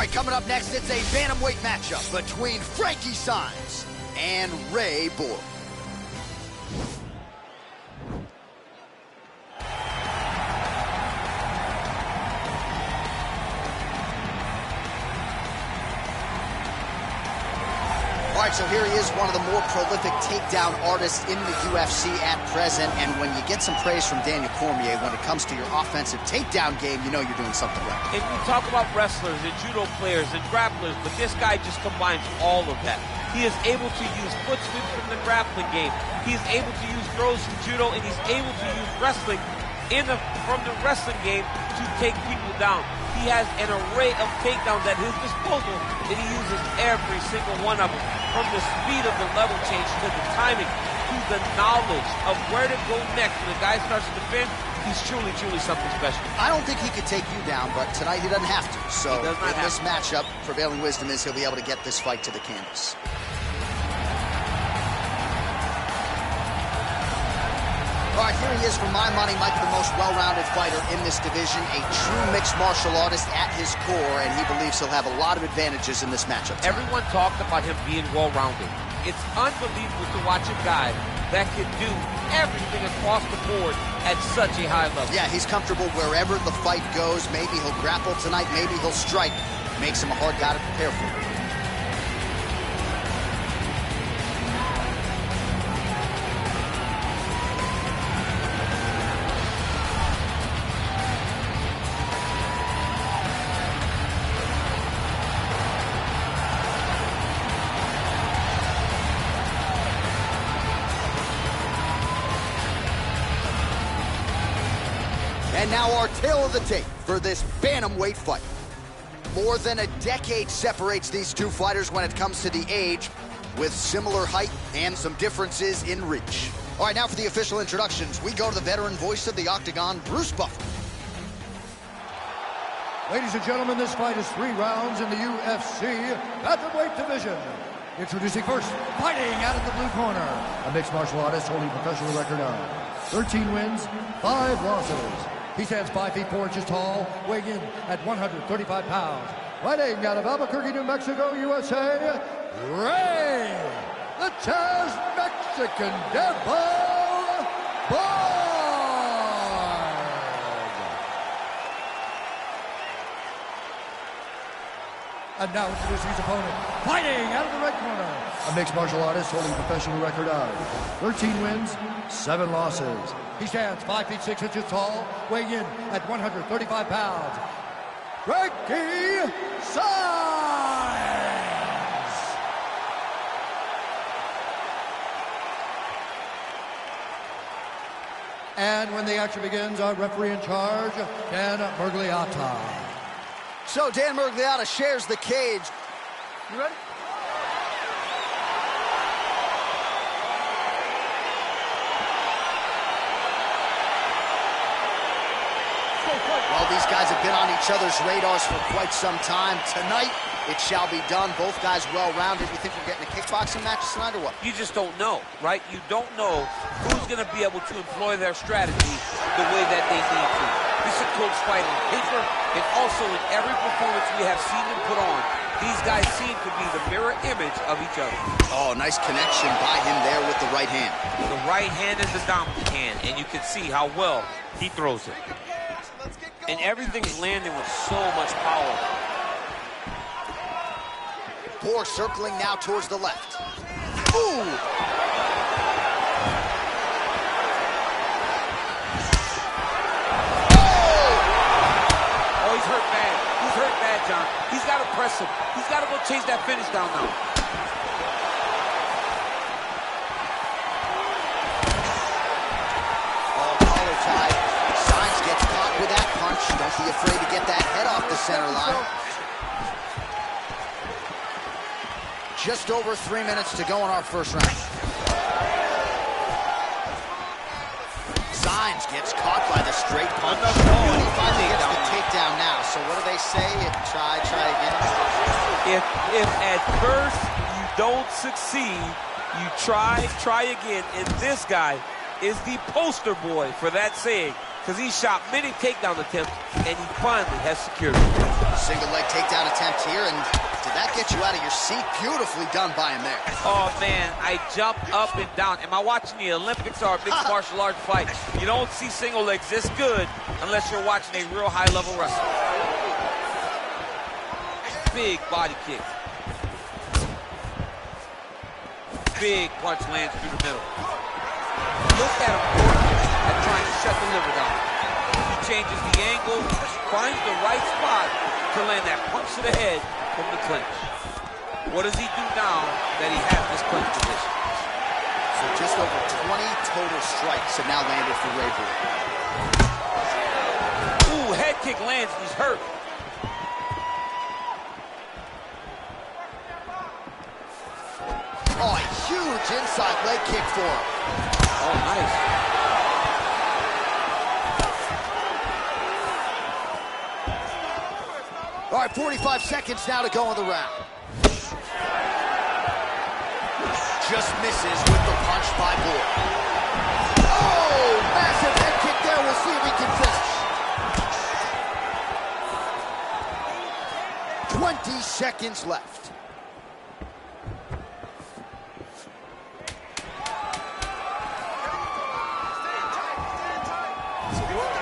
right, coming up next, it's a bantamweight matchup between Frankie Saenz and Borg. All right, so here he is, one of the more prolific takedown artists in the UFC at present. And when you get some praise from Daniel Cormier when it comes to your offensive takedown game, you know you're doing something right. And we talk about wrestlers and judo players and grapplers, but this guy just combines all of that. He is able to use foot sweeps from the grappling game. He's able to use throws from judo, and he's able to use wrestling from the wrestling game to take people down. He has an array of takedowns at his disposal, and he uses every single one of them. From the speed of the level change to the timing to the knowledge of where to go next when the guy starts to defend, he's truly, truly something special. I don't think he could take you down, but tonight he doesn't have to. So in this matchup, prevailing wisdom is he'll be able to get this fight to the canvas. All right, here he is, for my money, might be the most well-rounded fighter in this division, a true mixed martial artist at his core, and he believes he'll have a lot of advantages in this matchup. Everyone talked about him being well-rounded. It's unbelievable to watch a guy that can do everything across the board at such a high level. Yeah, he's comfortable wherever the fight goes. Maybe he'll grapple tonight, maybe he'll strike. Makes him a hard guy to prepare for. And now our tale of the tape for this bantamweight fight. More than a decade separates these two fighters when it comes to the age, with similar height and some differences in reach. All right, now for the official introductions, we go to the veteran voice of the Octagon, Bruce Buffer. Ladies and gentlemen, this fight is 3 rounds in the UFC bantamweight division. Introducing first, fighting out of the blue corner, a mixed martial artist holding a professional record of 13 wins, 5 losses. He stands 5 feet 4 inches tall, weighing in at 135 pounds. Fighting out of Albuquerque, New Mexico, USA, Ray, the Chaz Mexican Devil, Borg. And now introducing his opponent, fighting out of the red corner, a mixed martial artist holding a professional record of 13 wins, 7 losses. He stands 5 feet 6 inches tall, weighing in at 135 pounds. Frankie Saenz. And when the action begins, our referee in charge, Dan Murgliata. So Dan Murgliata shares the cage. You ready? Well, these guys have been on each other's radars for quite some time. Tonight, it shall be done. Both guys well-rounded. You think we're getting a kickboxing match tonight or what? You just don't know, right? You don't know who's going to be able to employ their strategy the way that they need to. This is a close fight on paper, and also in every performance we have seen them put on, these guys seem to be the mirror image of each other. Oh, nice connection by him there with the right hand. The right hand is the dominant hand, and you can see how well he throws it. And everything's landing with so much power. Borg circling now towards the left. Ooh! Oh, he's hurt bad. He's hurt bad, John. He's got to press him. He's got to go chase that finish down now. Oh, collar tied. Saenz gets caught with that punch. Don't be afraid to get that head off the center line. Just over 3 minutes to go in our first round. Saenz gets caught by the straight punch. And he finally gets the takedown now. So what do they say? Try again. If at first you don't succeed, you try again. And this guy is the poster boy for that saying, because he shot many takedown attempts, and he finally has secured it. Single leg takedown attempt here, and did that get you out of your seat? Beautifully done by him there. Oh, man, I jumped up and down. Am I watching the Olympics or a mixed martial arts fight? You don't see single legs this good unless you're watching a real high-level wrestler. Big body kick. Big punch lands through the middle. Look at him working at trying to shut the liver down. He changes the angle, finds the right spot to land that punch to the head from the clinch. What does he do now that he has this clinch position? So just over 20 total strikes have now landed for Ray Borg. Ooh, head kick lands, he's hurt. Oh, a huge inside leg kick for him. Oh, nice. All right, 45 seconds now to go in the round. Just misses with the punch by Borg. Oh, massive head kick there. We'll see if he can finish. 20 seconds left.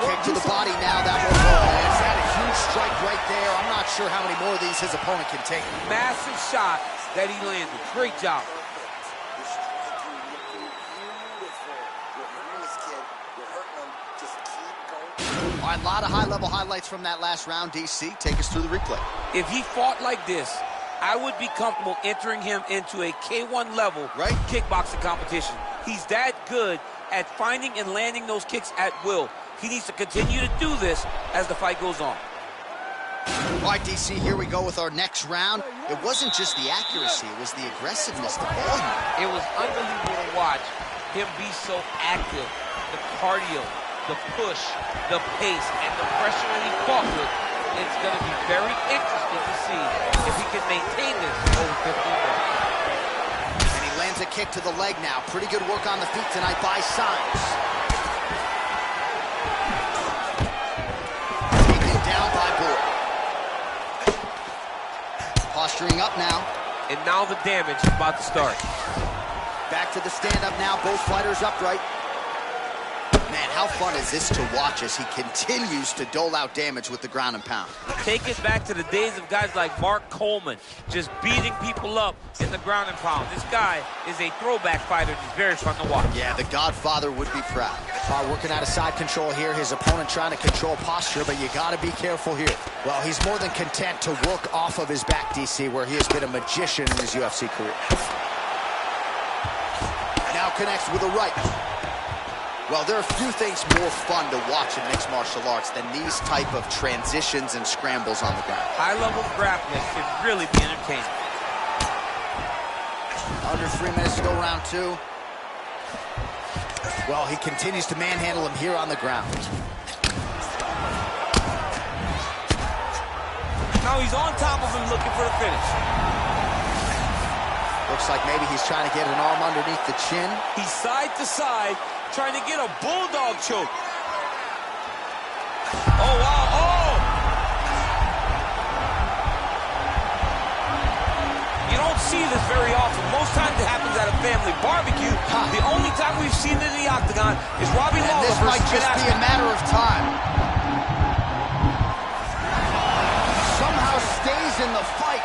Kick to the body now. That will go. It's had a huge strike right there. I'm not sure how many more of these his opponent can take. Massive shot that he landed. Great job. All right, a lot of high-level highlights from that last round, DC. Take us through the replay. If he fought like this, I would be comfortable entering him into a K1 level kickboxing competition. He's that good at finding and landing those kicks at will. He needs to continue to do this as the fight goes on. All right, DC, here we go with our next round. It wasn't just the accuracy, it was the aggressiveness, the volume. It was unbelievable to watch him be so active. The cardio, the push, the pace, and the pressure that he fought with. It's going to be very interesting to see if he can maintain this over 15 rounds. And he lands a kick to the leg now. Pretty good work on the feet tonight by Saenz. Taken down by Borg. Posturing up now. And now the damage is about to start. Back to the stand-up now. Both fighters upright. Man, how fun is this to watch as he continues to dole out damage with the ground and pound? Take it back to the days of guys like Mark Coleman, just beating people up in the ground and pound. This guy is a throwback fighter. He's very fun to watch. Yeah, the Godfather would be proud. Working out of side control here. His opponent trying to control posture, but you got to be careful here. Well, he's more than content to work off of his back, DC, where he has been a magician in his UFC career. Now connects with a right. Well, there are few things more fun to watch in mixed martial arts than these type of transitions and scrambles on the ground. High-level grappling can really be entertaining. Under 3 minutes to go, round two. Well, he continues to manhandle him here on the ground. Now he's on top of him looking for the finish. Looks like maybe he's trying to get an arm underneath the chin. He's side to side, trying to get a bulldog choke. Oh, wow, oh! You don't see this very often. Most times it happens at a family barbecue. The only time we've seen it in the octagon is Robbie Lawler. This might just be a matter of time. Somehow stays in the fight.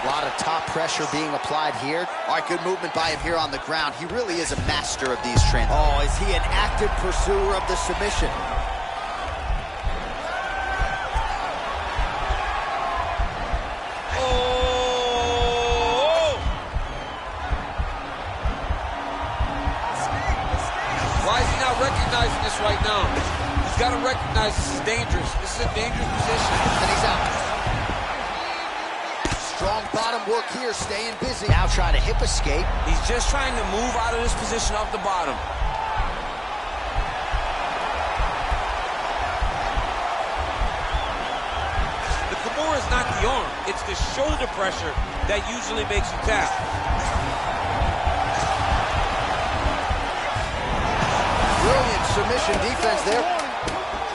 A lot of top pressure being applied here. All right, good movement by him here on the ground. He really is a master of these transitions. Oh, is he an active pursuer of the submission? Oh! Why is he not recognizing this right now? He's got to recognize this is dangerous. This is a dangerous position. And he's out. Strong bottom work here, staying busy. Now trying to hip escape. He's just trying to move out of this position off the bottom. The Kimura is not the arm. It's the shoulder pressure that usually makes you tap. Brilliant submission defense there.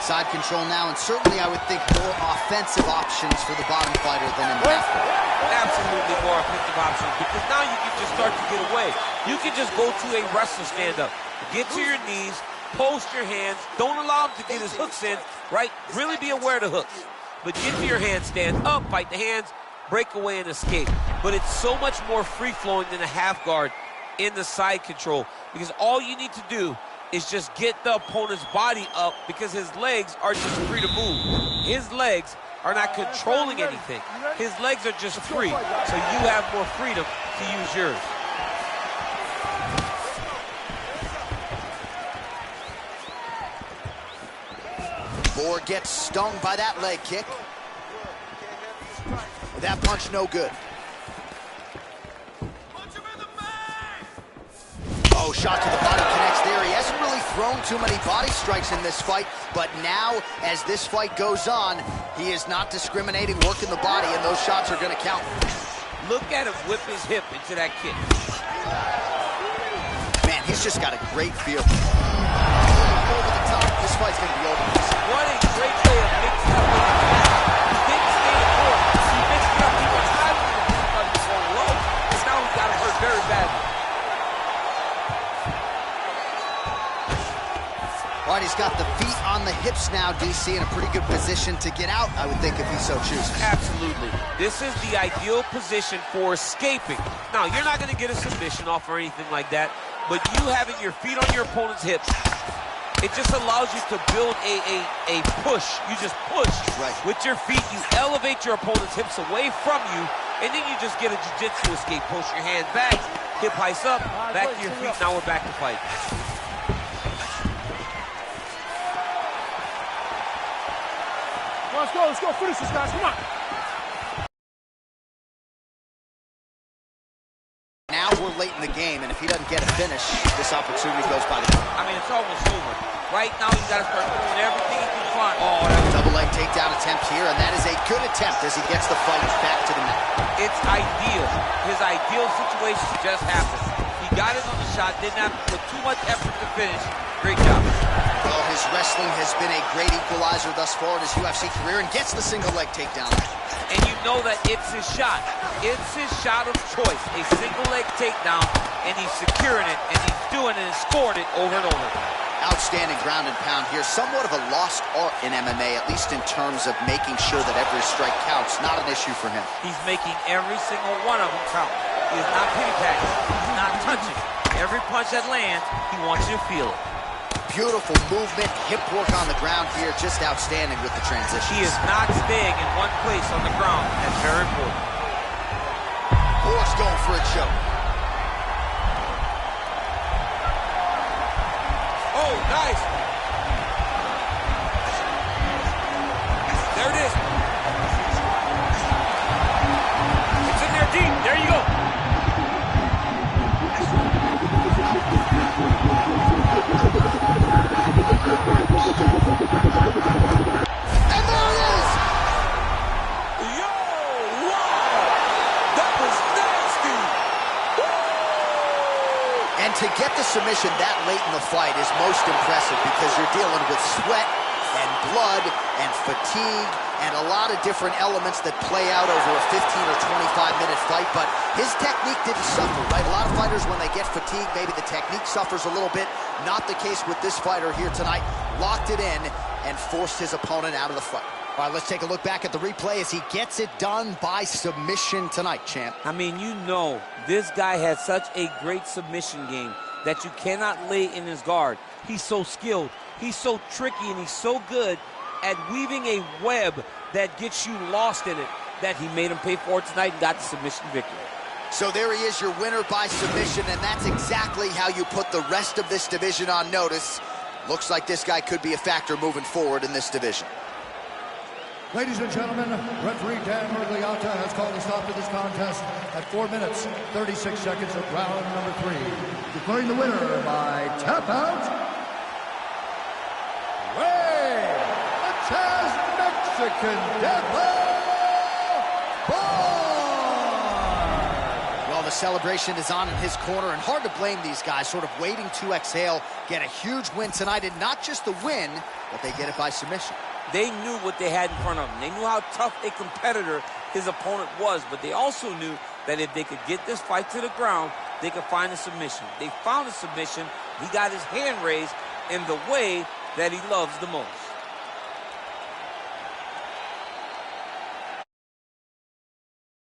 Side control now, and certainly I would think more offensive options for the bottom fighter than in the half guard. Absolutely more offensive options, because now you can just start to get away. You can just go to a wrestler stand-up. Get to your knees, post your hands, don't allow him to get his hooks in, right? Really be aware of the hooks. But get to your hands, stand up, fight the hands, break away and escape. But it's so much more free-flowing than a half guard in the side control, because all you need to do is just get the opponent's body up, because his legs are just free to move. His legs are not controlling anything. His legs are just free, so you have more freedom to use yours. Borg gets stung by that leg kick. That punch no good. Oh, shot to the body connects there. He hasn't really thrown too many body strikes in this fight, but now, as this fight goes on, he is not discriminating, working the body, and those shots are going to count. Look at him whip his hip into that kick. Man, he's just got a great feel. Over the top. This fight's going to be over. What a great way of mixing up with the match. He didn't stay in court. He mixed it up. He was hiding the punch so low, and now he got him hurt very badly. All right, he's got the feet on the hips now, DC, in a pretty good position to get out, I would think, if he so chooses. Absolutely. This is the ideal position for escaping. Now, you're not going to get a submission off or anything like that, but you having your feet on your opponent's hips, it just allows you to build a push. You just push with your feet. You elevate your opponent's hips away from you, and then you just get a jiu-jitsu escape. Push your hands back, hip heights up, back to your feet. Now we're back to fight. Let's go, finish this, guys, come on. Now we're late in the game, and if he doesn't get a finish, this opportunity goes by the way. I mean, it's almost over. Right now, he's got to start doing everything he can find. Oh, that double leg takedown attempt here, and that is a good attempt as he gets the fight back to the mat. It's ideal. His ideal situation just happened. He got it on the shot, didn't have to put too much effort to finish. Great job. Well, his wrestling has been a great equalizer thus far in his UFC career, and gets the single leg takedown. And you know that it's his shot. It's his shot of choice, a single leg takedown, and he's securing it, and he's doing it and scoring it over and over. Outstanding ground and pound here. Somewhat of a lost art in MMA, at least in terms of making sure that every strike counts. Not an issue for him. He's making every single one of them count. He is not pity-packing. He's not touching. Every punch that lands, he wants you to feel it. Beautiful movement, hip work on the ground here, just outstanding with the transition. He is not staying in one place on the ground. That's very important. Borg's going for a choke. Oh, nice. There it is. It's in there deep. There you go. And there it is! Yo, wow! That was nasty! Woo! And to get the submission that late in the fight is most impressive, because you're dealing with sweat and blood and fatigue and a lot of different elements that play out over a 15 or 25-minute fight, but his technique didn't suffer, right? A lot of fighters, when they get fatigued, maybe the technique suffers a little bit. Not the case with this fighter here tonight. Locked it in and forced his opponent out of the fight. All right, let's take a look back at the replay as he gets it done by submission tonight, champ. I mean, you know, this guy has such a great submission game that you cannot lay in his guard. He's so skilled, he's so tricky, and he's so good at weaving a web that gets you lost in it, that he made him pay for it tonight and got the submission victory. So there he is, your winner by submission, and that's exactly how you put the rest of this division on notice. Looks like this guy could be a factor moving forward in this division. Ladies and gentlemen, referee Dan Mergliata has called a stop to this contest at 4 minutes, 36 seconds of round number 3. Declaring the winner by tap out, the Chaz Mexican Devil, Borg! Well, the celebration is on in his corner, and hard to blame these guys, sort of waiting to exhale, get a huge win tonight, and not just the win, but they get it by submission. They knew what they had in front of them. They knew how tough a competitor his opponent was, but they also knew that if they could get this fight to the ground, they could find a submission. They found a submission. He got his hand raised in the way that he loves the most.